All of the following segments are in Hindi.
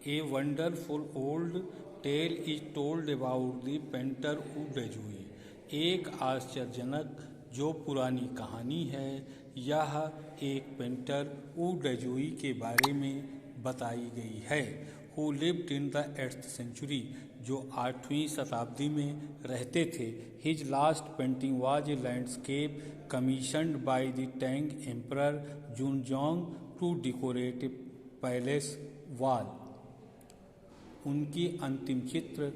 A wonderful old tale is told about the painter Wu Dezhui। एक आश्चर्यजनक जो पुरानी कहानी है, यह एक पेंटर वू डेजुई के बारे में बताई गई है। Who lived in the 8th century, जो 8वीं शताब्दी में रहते थे। His last painting was a landscape commissioned by the Tang emperor Xuanzong to decorate a palace wall. उनकी अंतिम चित्र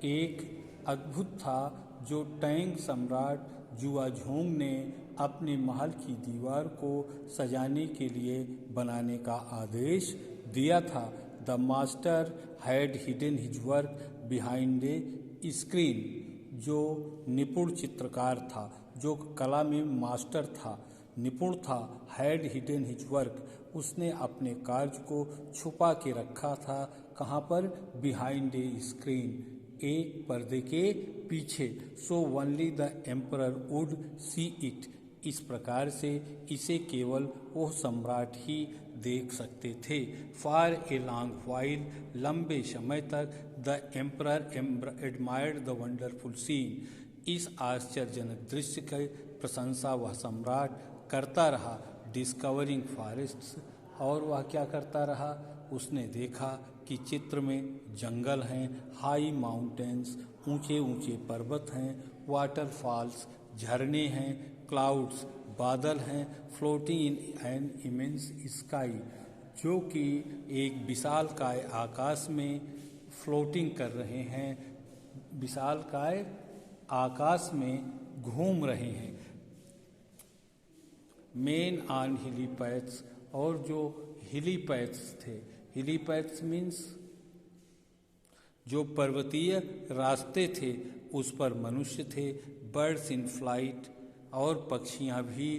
एक अद्भुत था जो टैंग सम्राट जुआझोंग ने अपने महल की दीवार को सजाने के लिए बनाने का आदेश दिया था। The master had hidden his work behind a screen, जो निपुण चित्रकार था, जो कला में मास्टर था, निपुण था। हैड हिडन हिज वर्क, उसने अपने कार्य को छुपा के रखा था। कहाँ पर? बिहाइंड ए स्क्रीन, एक पर्दे के पीछे। So only the emperor would see it, इस प्रकार से इसे केवल वो सम्राट ही देख सकते थे। फॉर ए लॉन्ग व्हाइल, लंबे समय तक, the emperor admired the wonderful scene, इस आश्चर्यजनक दृश्य की प्रशंसा वह सम्राट करता रहा। डिस्कवरिंग फॉरेस्ट्स, और वह क्या करता रहा? उसने देखा कि चित्र में जंगल हैं, हाई माउंटेन्स, ऊंचे ऊंचे पर्वत हैं, वाटरफॉल्स, झरने हैं, क्लाउड्स, बादल हैं, floating in an immense sky, जो कि एक विशालकाय आकाश में फ्लोटिंग कर रहे हैं, विशालकाय आकाश में घूम रहे हैं। मेन ऑन हिली पैथ्स, और जो हिली पैथ्स थे, हिली पैथ्स मीन्स जो पर्वतीय रास्ते थे, उस पर मनुष्य थे। बर्ड्स इन फ्लाइट, और पक्षियाँ भी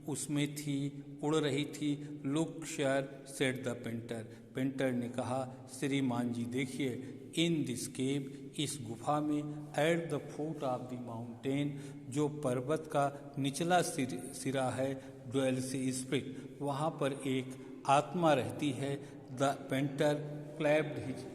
उसमें थी, उड़ रही थी। Look share said the painter, painter ने कहा, श्रीमान जी देखिए, इन दिस केव, इस गुफा में, at the foot of the mountain, जो पर्वत का निचला सिरा है, ड्वेल्स ए स्पिरिट, वहाँ पर एक आत्मा रहती है। The painter clapped his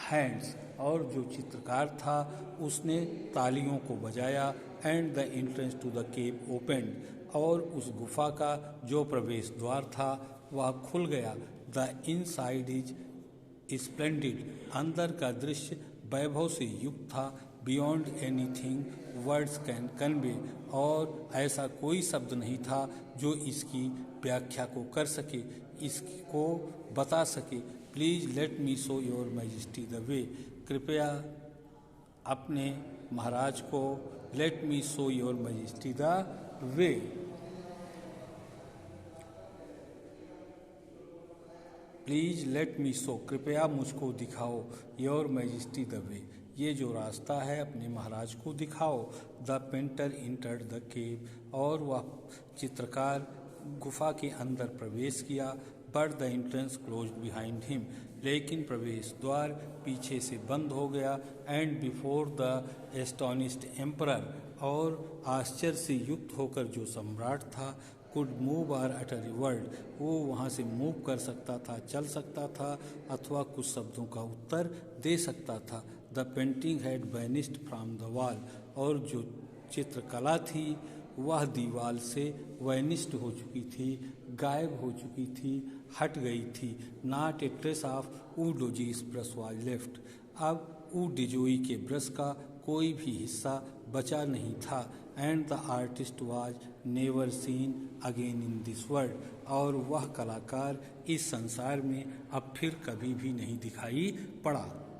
hands, और जो चित्रकार था उसने तालियों को बजाया। And the entrance to the cave opened, और उस गुफा का जो प्रवेश द्वार था वह खुल गया। द इनसाइड इज स्प्लेंडिड, अंदर का दृश्य वैभव से युक्त था। Beyond anything words can convey, और ऐसा कोई शब्द नहीं था जो इसकी व्याख्या को कर सके, इसको बता सके। Please let me show your majesty the way, कृपया अपने महाराज को, let me show your majesty the way, please let me show, कृपया मुझको दिखाओ, योर मैजेस्टी द वे, ये जो रास्ता है अपने महाराज को दिखाओ। The painter entered the cave, और वह चित्रकार गुफा के अंदर प्रवेश किया। But the entrance closed behind him, लेकिन प्रवेश द्वार पीछे से बंद हो गया। And before the astonished emperor, और आश्चर्य से युक्त होकर जो सम्राट था, कुड मूव और अटर ए वर्ड, वो वहाँ से मूव कर सकता था, चल सकता था, अथवा कुछ शब्दों का उत्तर दे सकता था। The painting had vanished from the wall, और जो चित्रकला थी वह दीवार से वैनिस्ड हो चुकी थी, गायब हो चुकी थी, हट गई थी। Not a trace of Wu Daozi's brush was left, अब वू डेजुई के ब्रश का कोई भी हिस्सा बचा नहीं था। And the artist was never seen again in this world, और वह कलाकार इस संसार में अब फिर कभी भी नहीं दिखाई पड़ा।